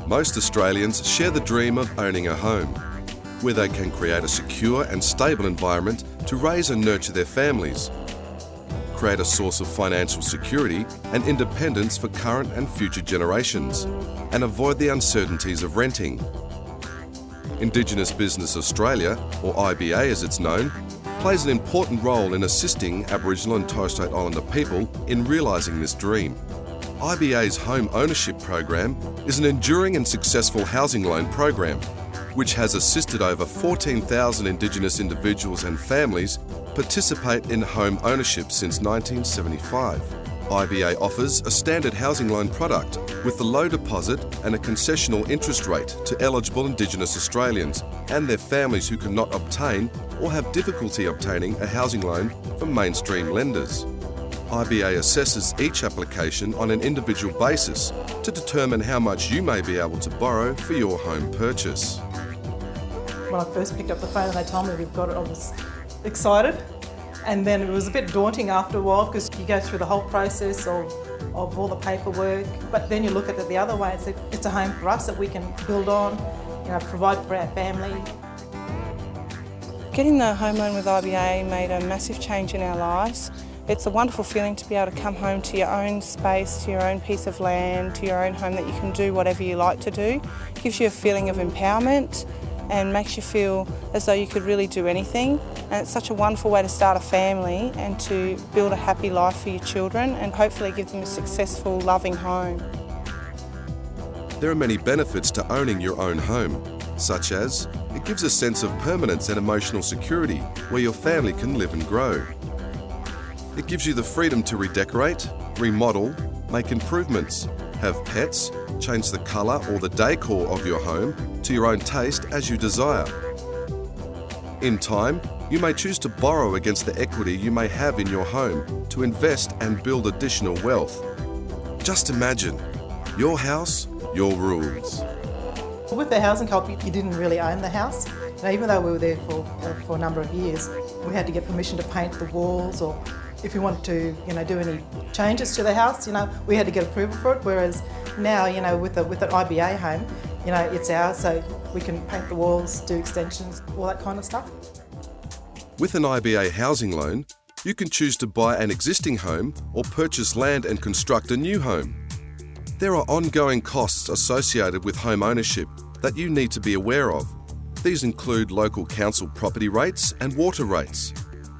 Most Australians share the dream of owning a home, where they can create a secure and stable environment to raise and nurture their families, create a source of financial security and independence for current and future generations, and avoid the uncertainties of renting. Indigenous Business Australia, or IBA as it's known, plays an important role in assisting Aboriginal and Torres Strait Islander people in realising this dream. IBA's Home Ownership Program is an enduring and successful housing loan program which has assisted over 14,000 Indigenous individuals and families participate in home ownership since 1975. IBA offers a standard housing loan product with a low deposit and a concessional interest rate to eligible Indigenous Australians and their families who cannot obtain or have difficulty obtaining a housing loan from mainstream lenders. IBA assesses each application on an individual basis to determine how much you may be able to borrow for your home purchase. When I first picked up the phone and they told me we've got it, I was excited. And then it was a bit daunting after a while because you go through the whole process of all the paperwork. But then you look at it the other way, it's a home for us that we can build on, provide for our family. Getting the home loan with IBA made a massive change in our lives. It's a wonderful feeling to be able to come home to your own space, to your own piece of land, to your own home that you can do whatever you like to do. It gives you a feeling of empowerment and makes you feel as though you could really do anything. And it's such a wonderful way to start a family and to build a happy life for your children and hopefully give them a successful, loving home. There are many benefits to owning your own home, such as it gives a sense of permanence and emotional security where your family can live and grow. It gives you the freedom to redecorate, remodel, make improvements, have pets, change the colour or the decor of your home to your own taste as you desire. In time, you may choose to borrow against the equity you may have in your home to invest and build additional wealth. Just imagine, your house, your rules. With the housing co-op, you didn't really own the house. Even though we were there for a number of years, we had to get permission to paint the walls, or if we wanted to, do any changes to the house, we had to get approval for it. Whereas now, with an IBA home, it's ours, so we can paint the walls, do extensions, all that kind of stuff. With an IBA housing loan, you can choose to buy an existing home or purchase land and construct a new home. There are ongoing costs associated with home ownership that you need to be aware of. These include local council property rates and water rates,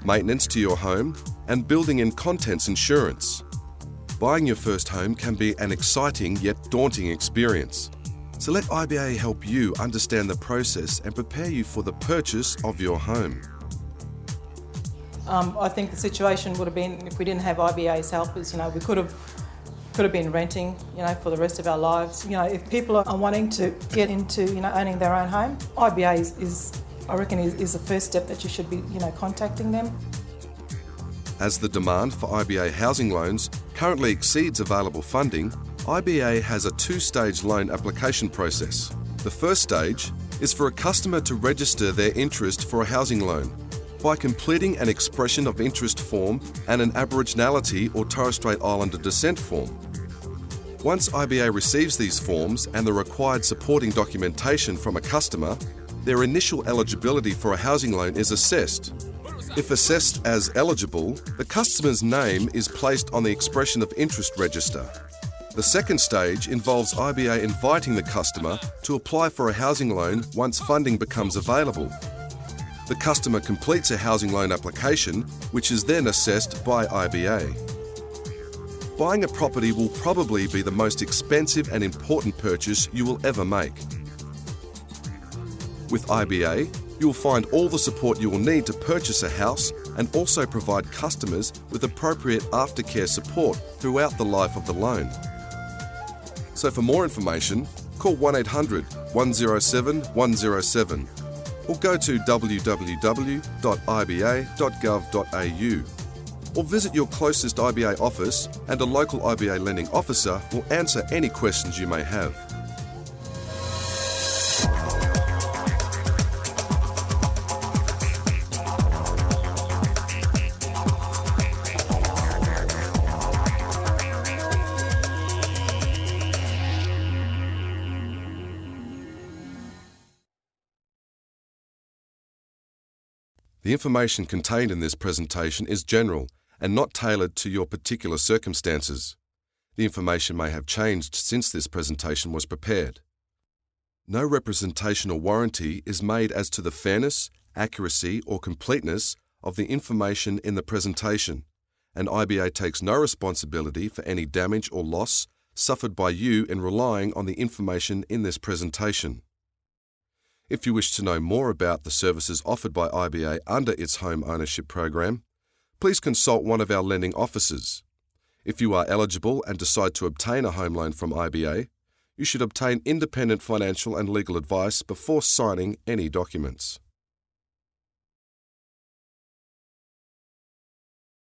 maintenance to your home, and building and contents insurance. Buying your first home can be an exciting yet daunting experience. So let IBA help you understand the process and prepare you for the purchase of your home. I think the situation would have been, if we didn't have IBA's help, is we could have been renting, for the rest of our lives. If people are wanting to get into, owning their own home, IBA is I reckon is the first step that you should be, contacting them. As the demand for IBA housing loans currently exceeds available funding, IBA has a two-stage loan application process. The first stage is for a customer to register their interest for a housing loan by completing an expression of interest form and an Aboriginality or Torres Strait Islander descent form. Once IBA receives these forms and the required supporting documentation from a customer, their initial eligibility for a housing loan is assessed. If assessed as eligible, the customer's name is placed on the expression of interest register. The second stage involves IBA inviting the customer to apply for a housing loan once funding becomes available. The customer completes a housing loan application, which is then assessed by IBA. Buying a property will probably be the most expensive and important purchase you will ever make. With IBA, you will find all the support you will need to purchase a house and also provide customers with appropriate aftercare support throughout the life of the loan. So for more information, call 1800 107 107 or go to www.iba.gov.au or visit your closest IBA office and a local IBA lending officer will answer any questions you may have. The information contained in this presentation is general and not tailored to your particular circumstances. The information may have changed since this presentation was prepared. No representation or warranty is made as to the fairness, accuracy, or completeness of the information in the presentation, and IBA takes no responsibility for any damage or loss suffered by you in relying on the information in this presentation. If you wish to know more about the services offered by IBA under its home ownership program, please consult one of our lending officers. If you are eligible and decide to obtain a home loan from IBA, you should obtain independent financial and legal advice before signing any documents.